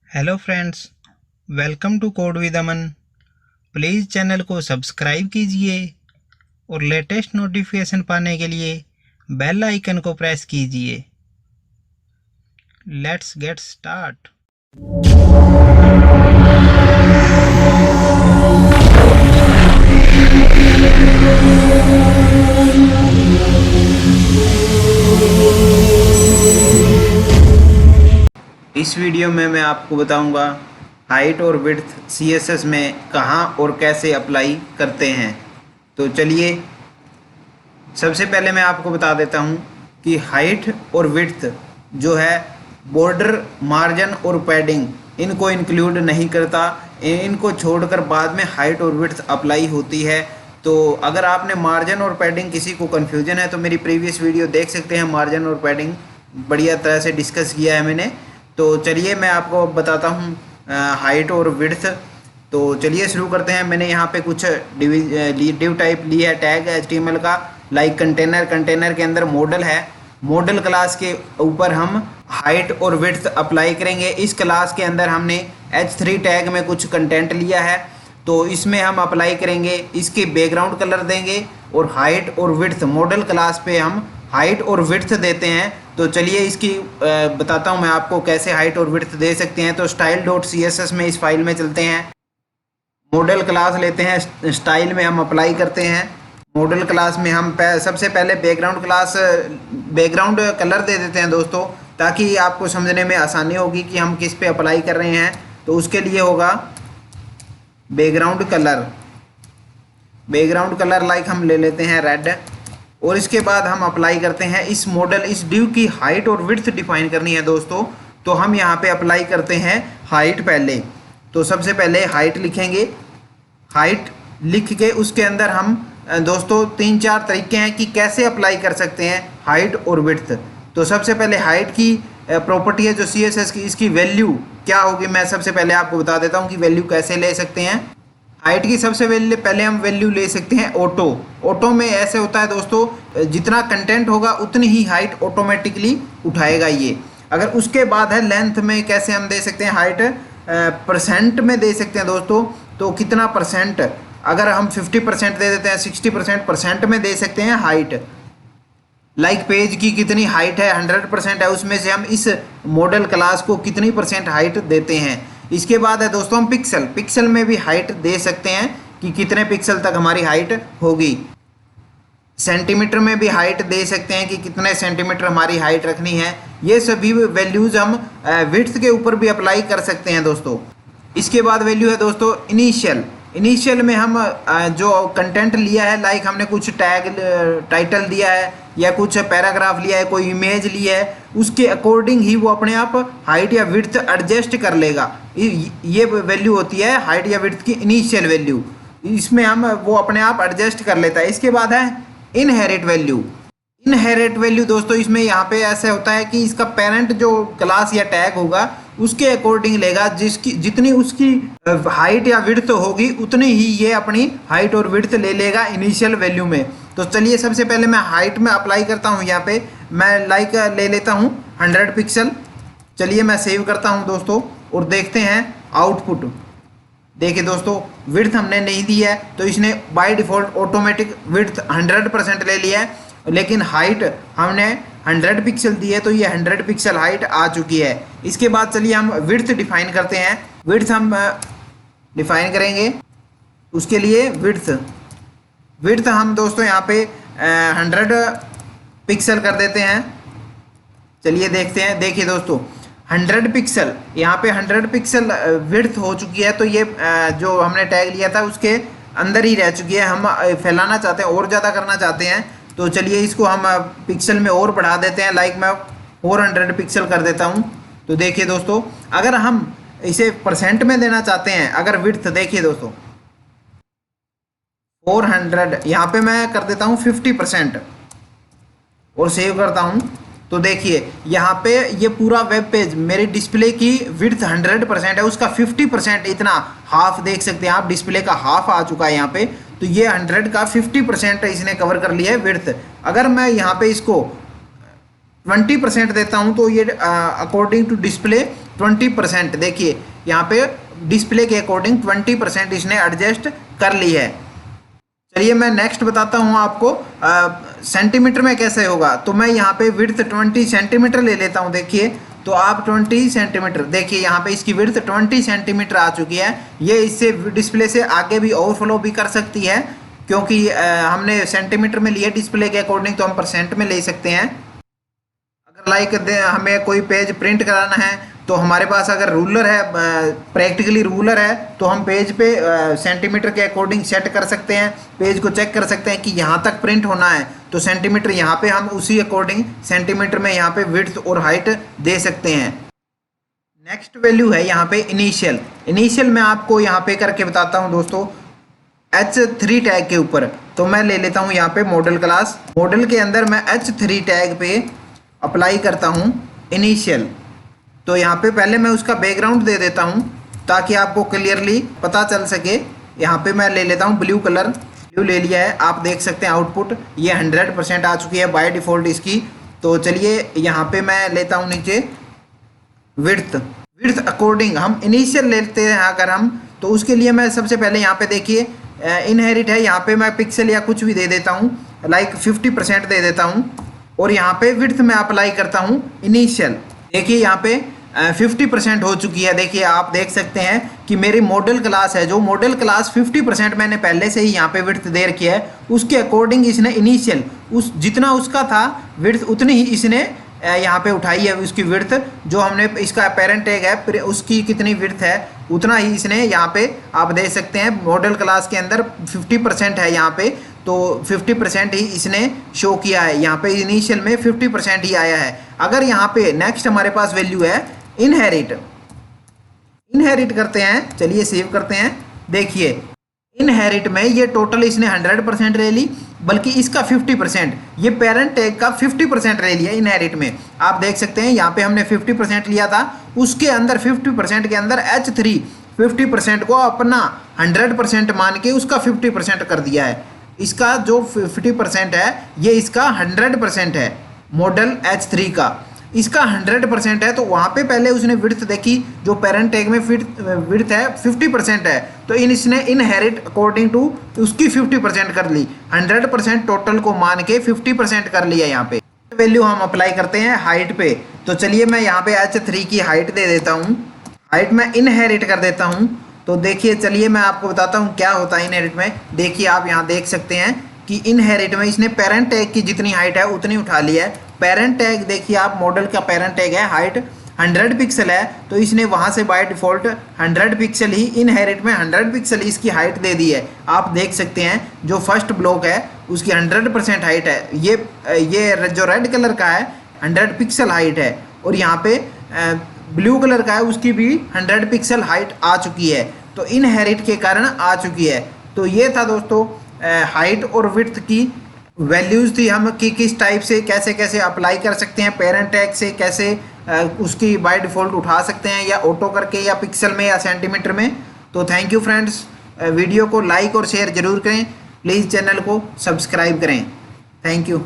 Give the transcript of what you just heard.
Hello friends, welcome to code with Aman. Please channel को subscribe कीजिए और लेटेस्ट नोटिफिकेशन पाने के लिए बेल आइकन को प्रेस कीजिए। Let's get start. इस वीडियो में मैं आपको बताऊंगा हाइट और विड्थ सीएसएस में कहां और कैसे अप्लाई करते हैं। तो चलिए, सबसे पहले मैं आपको बता देता हूं कि हाइट और विड्थ जो है बॉर्डर, मार्जिन और पैडिंग इनको इंक्लूड नहीं करता। इनको छोड़कर बाद में हाइट और विड्थ अप्लाई होती है। तो अगर आपने मार्जिन और पैडिंग किसी को कन्फ्यूजन है तो मेरी प्रीवियस वीडियो देख सकते हैं। मार्जिन और पैडिंग बढ़िया तरह से डिस्कस किया है मैंने। तो चलिए मैं आपको बताता हूँ हाइट और विड्थ। तो चलिए शुरू करते हैं। मैंने यहाँ पे कुछ डिव टाइप ली है टैग HTML का, लाइक कंटेनर के अंदर मॉडल है। मॉडल क्लास के ऊपर हम हाइट और विड्थ अप्लाई करेंगे। इस क्लास के अंदर हमने H3 टैग में कुछ कंटेंट लिया है, तो इसमें हम अप्लाई करेंगे। इसके बैकग्राउंड कलर देंगे और हाइट और विड्थ मॉडल क्लास पे हम हाइट और विड्थ देते हैं। तो चलिए इसकी बताता हूँ मैं आपको कैसे हाइट और विड्थ दे सकते हैं। तो style.css में इस फाइल में चलते हैं, मॉडल क्लास लेते हैं, स्टाइल में हम अप्लाई करते हैं। मॉडल क्लास में हम सबसे पहले बैकग्राउंड कलर दे देते हैं दोस्तों, ताकि आपको समझने में आसानी होगी कि हम किस पे अप्लाई कर रहे हैं। तो उसके लिए होगा बैकग्राउंड कलर लाइक हम ले लेते हैं रेड। और इसके बाद हम अप्लाई करते हैं इस डिव की हाइट और विड्थ डिफाइन करनी है दोस्तों। तो हम यहाँ पे अप्लाई करते हैं हाइट पहले। तो सबसे पहले हाइट लिखेंगे। हाइट लिख के उसके अंदर हम दोस्तों 3-4 तरीके हैं कि कैसे अप्लाई कर सकते हैं हाइट और विड्थ। तो सबसे पहले हाइट की प्रॉपर्टी है जो CSS की, इसकी वैल्यू क्या होगी मैं सबसे पहले आपको बता देता हूँ कि वैल्यू कैसे ले सकते हैं। हाइट की सबसे पहले हम वैल्यू ले सकते हैं ऑटो में ऐसे होता है दोस्तों, जितना कंटेंट होगा उतनी ही हाइट ऑटोमेटिकली उठाएगा ये। अगर उसके बाद है लेंथ में कैसे हम दे सकते हैं हाइट, परसेंट में दे सकते हैं दोस्तों। तो कितना परसेंट, अगर हम 50% दे देते हैं, 60% परसेंट में दे सकते हैं हाइट। लाइक पेज की कितनी हाइट है, 100% है, उसमें से हम इस मॉडल क्लास को कितनी % हाइट देते हैं। इसके बाद है दोस्तों हम पिक्सल में भी हाइट दे सकते हैं कि कितने पिक्सल तक हमारी हाइट होगी। सेंटीमीटर में भी हाइट दे सकते हैं कि कितने सेंटीमीटर हमारी हाइट रखनी है। ये सभी वैल्यूज हम विड्थ के ऊपर भी अप्लाई कर सकते हैं दोस्तों। इसके बाद वैल्यू है दोस्तों इनिशियल में हम जो कंटेंट लिया है, लाइक हमने कुछ टाइटल दिया है या कुछ पैराग्राफ लिया है, कोई इमेज लिया है, उसके अकॉर्डिंग ही वो अपने आप हाइट या विड्थ एडजस्ट कर लेगा। ये वैल्यू होती है हाइट या विड्थ की इनिशियल वैल्यू। इसमें हम वो अपने आप एडजस्ट कर लेता है। इसके बाद है इनहेरिट वैल्यू दोस्तों। इसमें यहाँ पे ऐसे होता है कि इसका पेरेंट जो क्लास या टैग होगा उसके अकॉर्डिंग लेगा, जितनी उसकी हाइट या विड्थ होगी उतनी ही ये अपनी हाइट और विड्थ ले लेगा इनिशियल वैल्यू में। तो चलिए सबसे पहले मैं हाइट में अप्लाई करता हूँ। यहाँ पे मैं लाइक ले लेता हूँ 100 पिक्सल। चलिए मैं सेव करता हूँ दोस्तों और देखते हैं आउटपुट। देखिए दोस्तों, विड्थ हमने नहीं दी है तो इसने बाय डिफ़ॉल्ट ऑटोमेटिक विड्थ 100% ले लिया है, लेकिन हाइट हमने 100 पिक्सल दी है तो ये 100 पिक्सल हाइट आ चुकी है। इसके बाद चलिए हम विड्थ डिफाइन करते हैं। विड्थ हम डिफाइन करेंगे, उसके लिए विड्थ हम दोस्तों यहाँ पे 100 पिक्सल कर देते हैं। चलिए देखते हैं। देखिए दोस्तों 100 पिक्सल, यहाँ पे 100 पिक्सल विड्थ हो चुकी है। तो ये जो हमने टैग लिया था उसके अंदर ही रह चुकी है। हम फैलाना चाहते हैं और ज़्यादा करना चाहते हैं, तो चलिए इसको हम पिक्सल में और बढ़ा देते हैं। लाइक मैं 400 पिक्सल कर देता हूँ। तो देखिए दोस्तों, अगर हम इसे परसेंट में देना चाहते हैं, अगर विड्थ देखिए दोस्तों 400, यहाँ पे मैं कर देता हूँ 50% और सेव करता हूँ। तो देखिए यहाँ पे ये पूरा वेब पेज मेरी डिस्प्ले की विड्थ 100% है, उसका 50% इतना हाफ देख सकते हैं आप, डिस्प्ले का हाफ आ चुका है यहाँ पे। तो ये 100 का 50% इसने कवर कर लिया है विड्थ। अगर मैं यहाँ पे इसको 20% देता हूँ तो ये अकॉर्डिंग टू डिस्प्ले 20%, देखिए यहाँ पे डिस्प्ले के अकॉर्डिंग 20% इसने एडजस्ट कर ली है। चलिए मैं नेक्स्ट बताता हूँ आपको सेंटीमीटर में कैसे होगा। तो मैं यहाँ पे विड्थ 20 सेंटीमीटर ले लेता हूँ। देखिए तो आप 20 सेंटीमीटर, देखिए यहाँ पे इसकी विड्थ 20 सेंटीमीटर आ चुकी है। ये इससे डिस्प्ले से आगे भी ओवरफ्लो भी कर सकती है, क्योंकि हमने सेंटीमीटर में लिया डिस्प्ले के अकॉर्डिंग, तो हम परसेंट में ले सकते हैं। अगर लाइक हमें कोई पेज प्रिंट कराना है तो हमारे पास अगर रूलर है, प्रैक्टिकली रूलर है, तो हम पेज पे सेंटीमीटर के अकॉर्डिंग सेट कर सकते हैं। पेज को चेक कर सकते हैं कि यहाँ तक प्रिंट होना है, तो सेंटीमीटर यहाँ पे हम उसी अकॉर्डिंग सेंटीमीटर में यहाँ पे विड्थ और हाइट दे सकते हैं। नेक्स्ट वैल्यू है यहाँ पे इनिशियल। इनिशियल मैं आपको यहाँ पे करके बताता हूँ दोस्तों, H3 टैग के ऊपर। तो मैं ले लेता हूँ यहाँ पे मॉडल क्लास, मॉडल के अंदर मैं H3 टैग पे अप्लाई करता हूँ इनिशियल। तो यहाँ पे पहले मैं उसका बैकग्राउंड दे देता हूँ ताकि आपको क्लियरली पता चल सके। यहाँ पे मैं ले लेता हूँ ब्लू कलर, ब्लू ले लिया है। आप देख सकते हैं आउटपुट ये 100% आ चुकी है बाय डिफ़ॉल्ट इसकी। तो चलिए यहाँ पे मैं लेता हूँ नीचे विड्थ अकॉर्डिंग हम इनिशियल लेते हैं अगर हम, तो उसके लिए मैं सबसे पहले यहाँ पे देखिए इनहेरिट है, यहाँ पे मैं पिक्सल या कुछ भी दे देता हूँ, लाइक 50% दे देता हूँ। और यहाँ पे विड्थ में अप्लाई करता हूँ इनिशियल। देखिए यहाँ पे 50% हो चुकी है। देखिए आप देख सकते हैं कि मेरी मॉडल क्लास है, जो मॉडल क्लास 50% मैंने पहले से ही यहाँ पे विड्थ दे रखी है, उसके अकॉर्डिंग इसने इनिशियल उस जितना उसका था विड्थ उतनी ही इसने यहाँ पे उठाई है। उसकी विड्थ जो हमने इसका पेरेंट टैग है उसकी कितनी विड्थ है उतना ही इसने यहाँ पे आप देख सकते हैं। मॉडल क्लास के अंदर 50% है यहाँ पे, तो 50% ही इसने शो किया है। यहाँ पे इनिशियल में 50% ही आया है। अगर यहाँ पे नेक्स्ट हमारे पास वैल्यू है इनहेरिट करते हैं, चलिए सेव करते हैं। देखिए इनहेरिट में ये टोटल इसने 100% ले ली, बल्कि इसका 50%, ये पेरेंट टैग का 50% ले लिया इनहेरिट में। आप देख सकते हैं यहाँ पे हमने 50% लिया था, उसके अंदर 50% के अंदर H3 50% को अपना 100% मान के उसका 50% कर दिया है। इसका जो 50% है ये इसका 100% है मॉडल H3 का, इसका 100% है। तो वहाँ पे पहले उसने विड्थ देखी, जो पेरेंट टैग में विड्थ है 50% है, तो इसने इनहेरिट अकॉर्डिंग टू उसकी 50% कर ली, 100% टोटल को मान के 50% कर लिया। यहाँ पे वैल्यू हम अप्लाई करते हैं हाइट पे। तो चलिए मैं यहाँ पे H3 की हाइट दे देता हूँ, हाइट में इनहेरिट कर देता हूँ। तो देखिए चलिए मैं आपको बताता हूँ क्या होता है इनहेरिट में। देखिए आप यहाँ देख सकते हैं कि इनहेरिट में इसने पेरेंट टैग की जितनी हाइट है उतनी उठा ली है। पेरेंट टैग देखिए आप, मॉडल का पेरेंट टैग है, हाइट 100 पिक्सल है, तो इसने वहाँ से by default 100 pixel he inherit में 100 पिक्सल इसकी हाइट दे दी है। आप देख सकते हैं जो फर्स्ट ब्लॉक है उसकी 100% हाइट है। ये जो रेड कलर का है 100 पिक्सल हाइट है, और यहाँ पे ब्लू कलर का है उसकी भी 100 पिक्सल हाइट आ चुकी है। तो इनहेरिट के कारण आ चुकी है। तो ये था दोस्तों हाइट और विड्थ की वैल्यूज़ थी, हम कि किस टाइप से कैसे कैसे अप्लाई कर सकते हैं, पेरेंट टैग से कैसे उसकी बाय डिफ़ॉल्ट उठा सकते हैं, या ऑटो करके, या पिक्सल में, या सेंटीमीटर में। तो थैंक यू फ्रेंड्स, वीडियो को लाइक और शेयर ज़रूर करें, प्लीज़ चैनल को सब्सक्राइब करें। Thank you.